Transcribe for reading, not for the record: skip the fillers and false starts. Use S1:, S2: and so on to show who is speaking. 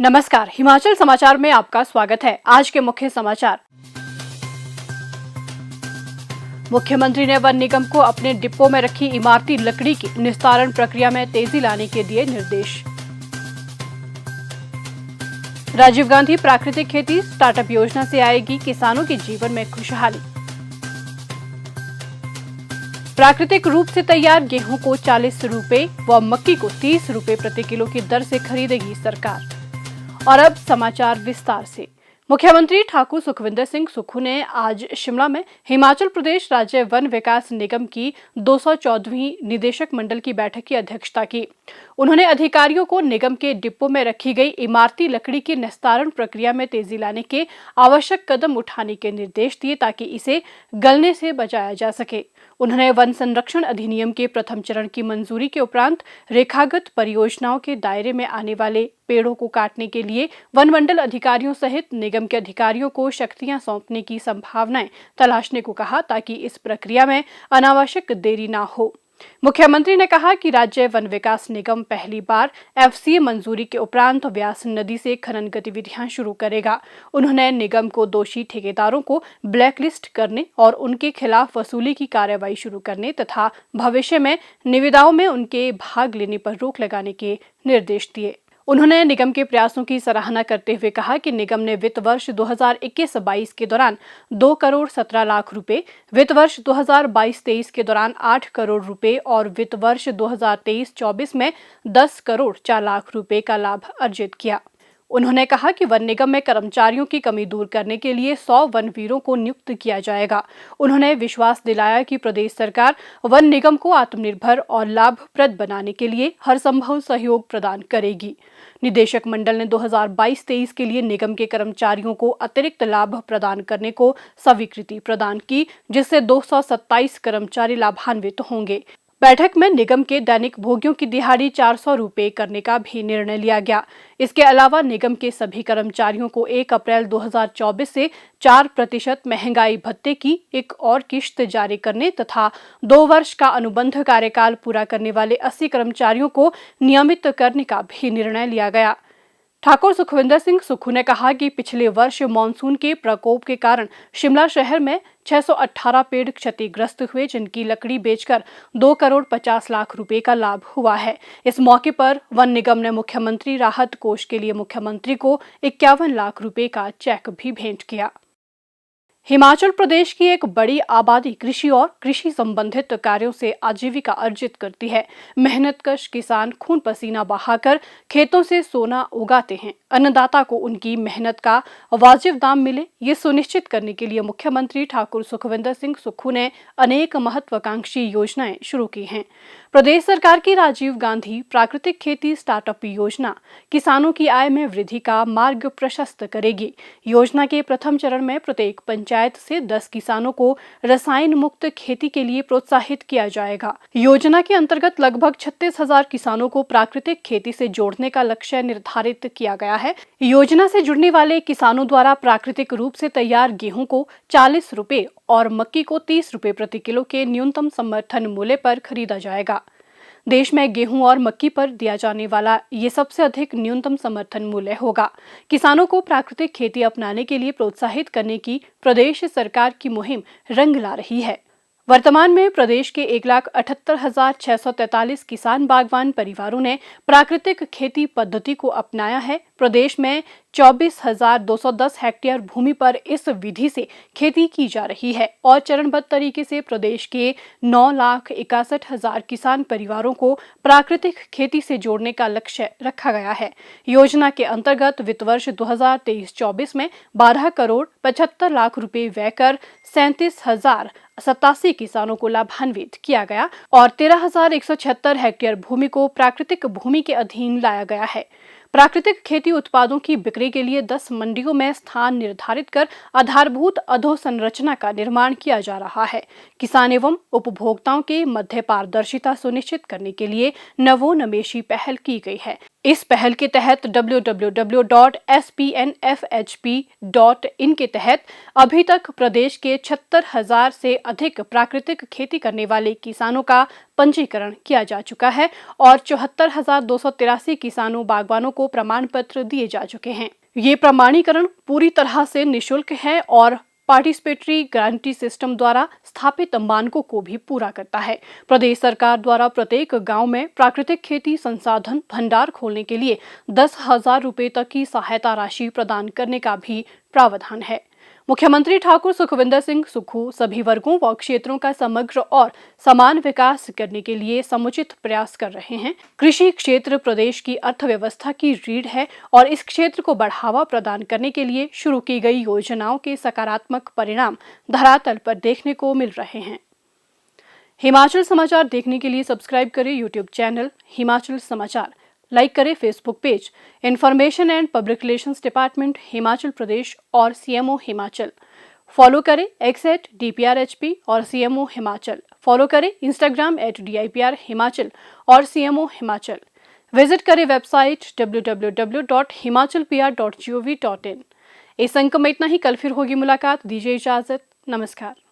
S1: नमस्कार, हिमाचल समाचार में आपका स्वागत है। आज के मुख्य समाचार। मुख्यमंत्री ने वन निगम को अपने डिपो में रखी इमारती लकड़ी की निस्तारण प्रक्रिया में तेजी लाने के दिए निर्देश। राजीव गांधी प्राकृतिक खेती स्टार्टअप योजना से आएगी किसानों के जीवन में खुशहाली। प्राकृतिक रूप से तैयार गेहूं को 40 रुपए व मक्की को 30 रुपए प्रति किलो की दर से खरीदेगी सरकार। और अब समाचार विस्तार से। मुख्यमंत्री ठाकुर सुखविंदर सिंह सुक्खू ने आज शिमला में हिमाचल प्रदेश राज्य वन विकास निगम की 214वीं निदेशक मंडल की बैठक की अध्यक्षता की। उन्होंने अधिकारियों को निगम के डिपो में रखी गई इमारती लकड़ी की निस्तारण प्रक्रिया में तेजी लाने के आवश्यक कदम उठाने के निर्देश दिए ताकि इसे गलने से बचाया जा सके। उन्होंने वन संरक्षण अधिनियम के प्रथम चरण की मंजूरी के उपरांत रेखागत परियोजनाओं के दायरे में आने वाले पेड़ों को काटने के लिए वन मंडल अधिकारियों सहित निगम के अधिकारियों को शक्तियां सौंपने की संभावनाएं तलाशने को कहा ताकि इस प्रक्रिया में अनावश्यक देरी न हो। मुख्यमंत्री ने कहा कि राज्य वन विकास निगम पहली बार एफसीए मंजूरी के उपरांत व्यास नदी से खनन गतिविधियां शुरू करेगा। उन्होंने निगम को दोषी ठेकेदारों को ब्लैकलिस्ट करने और उनके खिलाफ वसूली की कार्रवाई शुरू करने तथा भविष्य में निविदाओं में उनके भाग लेने पर रोक लगाने के निर्देश दिए। उन्होंने निगम के प्रयासों की सराहना करते हुए कहा कि निगम ने वित्त वर्ष 2021-22 के दौरान 2 करोड़ 17 लाख रुपए, वित्त वर्ष 2022-23 के दौरान 8 करोड़ रुपए और वित्त वर्ष 2023-24 में 10 करोड़ 4 लाख रुपए का लाभ अर्जित किया। उन्होंने कहा कि वन निगम में कर्मचारियों की कमी दूर करने के लिए 100 वनवीरों को नियुक्त किया जाएगा। उन्होंने विश्वास दिलाया कि प्रदेश सरकार वन निगम को आत्मनिर्भर और लाभप्रद बनाने के लिए हर संभव सहयोग प्रदान करेगी। निदेशक मंडल ने 2022-23 के लिए निगम के कर्मचारियों को अतिरिक्त लाभ प्रदान करने को स्वीकृति प्रदान की, जिससे 227 कर्मचारी लाभान्वित होंगे। बैठक में निगम के दैनिक भोगियों की दिहाड़ी 400 रुपए करने का भी निर्णय लिया गया। इसके अलावा निगम के सभी कर्मचारियों को 1 अप्रैल 2024 से 4% महंगाई भत्ते की एक और किश्त जारी करने तथा 2 वर्ष का अनुबंध कार्यकाल पूरा करने वाले 80 कर्मचारियों को नियमित करने का भी निर्णय लिया गया। ठाकुर सुखविंदर सिंह सुक्खू ने कहा कि पिछले वर्ष मानसून के प्रकोप के कारण शिमला शहर में 618 पेड़ क्षतिग्रस्त हुए, जिनकी लकड़ी बेचकर 2 करोड़ 50 लाख रुपए का लाभ हुआ है। इस मौके पर वन निगम ने मुख्यमंत्री राहत कोष के लिए मुख्यमंत्री को 51 लाख रुपए का चेक भी भेंट किया। हिमाचल प्रदेश की एक बड़ी आबादी कृषि और कृषि संबंधित कार्यों से आजीविका अर्जित करती है। मेहनतकश किसान खून पसीना बहाकर खेतों से सोना उगाते हैं। अन्नदाता को उनकी मेहनत का वाजिब दाम मिले, ये सुनिश्चित करने के लिए मुख्यमंत्री ठाकुर सुखविंदर सिंह सुक्खू ने अनेक महत्वाकांक्षी योजनाएं शुरू की हैं। प्रदेश सरकार की राजीव गांधी प्राकृतिक खेती स्टार्टअप योजना किसानों की आय में वृद्धि का मार्ग प्रशस्त करेगी। योजना के प्रथम चरण में प्रत्येक पंचायत से 10 किसानों को रसायन मुक्त खेती के लिए प्रोत्साहित किया जाएगा। योजना के अंतर्गत लगभग 36,000 किसानों को प्राकृतिक खेती से जोड़ने का लक्ष्य निर्धारित किया गया है। योजना से जुड़ने वाले किसानों द्वारा प्राकृतिक रूप से तैयार गेहूं को 40 रुपए और मक्की को 30 रुपए प्रति किलो के न्यूनतम समर्थन मूल्य पर खरीदा जाएगा। देश में गेहूं और मक्की पर दिया जाने वाला ये सबसे अधिक न्यूनतम समर्थन मूल्य होगा। किसानों को प्राकृतिक खेती अपनाने के लिए प्रोत्साहित करने की प्रदेश सरकार की मुहिम रंग ला रही है। वर्तमान में प्रदेश के 1,78,643 किसान बागवान परिवारों ने प्राकृतिक खेती पद्धति को अपनाया है। प्रदेश में 24,210 हेक्टेयर भूमि पर इस विधि से खेती की जा रही है और चरणबद्ध तरीके से प्रदेश के 9,61,000 किसान परिवारों को प्राकृतिक खेती से जोड़ने का लक्ष्य रखा गया है। योजना के अंतर्गत वित्त वर्ष 2023-24 में 12 करोड़ 75 लाख रुपए व्यय कर 37,087 किसानों को लाभान्वित किया गया और 13,176 हेक्टेयर भूमि को प्राकृतिक भूमि के अधीन लाया गया है। प्राकृतिक खेती उत्पादों की बिक्री के लिए 10 मंडियों में स्थान निर्धारित कर आधारभूत अधोसंरचना का निर्माण किया जा रहा है। किसान एवं उपभोक्ताओं के मध्य पारदर्शिता सुनिश्चित करने के लिए नवोन्मेषी पहल की गई है। इस पहल के तहत www.spnfhp.in के तहत अभी तक प्रदेश के 76,000 से अधिक प्राकृतिक खेती करने वाले किसानों का पंजीकरण किया जा चुका है और 74,283 किसानों बागवानों को प्रमाण पत्र दिए जा चुके हैं। ये प्रमाणीकरण पूरी तरह से निःशुल्क है और पार्टिसिपेटरी गारंटी सिस्टम द्वारा स्थापित मानकों को भी पूरा करता है। प्रदेश सरकार द्वारा प्रत्येक गांव में प्राकृतिक खेती संसाधन भंडार खोलने के लिए 10,000 रुपए तक की सहायता राशि प्रदान करने का भी प्रावधान है। मुख्यमंत्री ठाकुर सुखविंदर सिंह सुक्खू सभी वर्गों व क्षेत्रों का समग्र और समान विकास करने के लिए समुचित प्रयास कर रहे हैं। कृषि क्षेत्र प्रदेश की अर्थव्यवस्था की रीढ़ है और इस क्षेत्र को बढ़ावा प्रदान करने के लिए शुरू की गई योजनाओं के सकारात्मक परिणाम धरातल पर देखने को मिल रहे हैं। हिमाचल समाचार देखने के लिए सब्सक्राइब करें यूट्यूब चैनल हिमाचल समाचार, लाइक करें Facebook page information and public relations department Himachal Pradesh और सीएमओ हिमाचल। फॉलो करें x@DPRHP और सीएमओ हिमाचल। फॉलो करें इंस्टाग्राम @DIPR हिमाचल और सीएमओ हिमाचल। विजिट करें वेबसाइट www.himachalpr.gov.in। इस अंक में इतना ही। कल फिर होगी मुलाकात। दीजिए इजाजत। नमस्कार।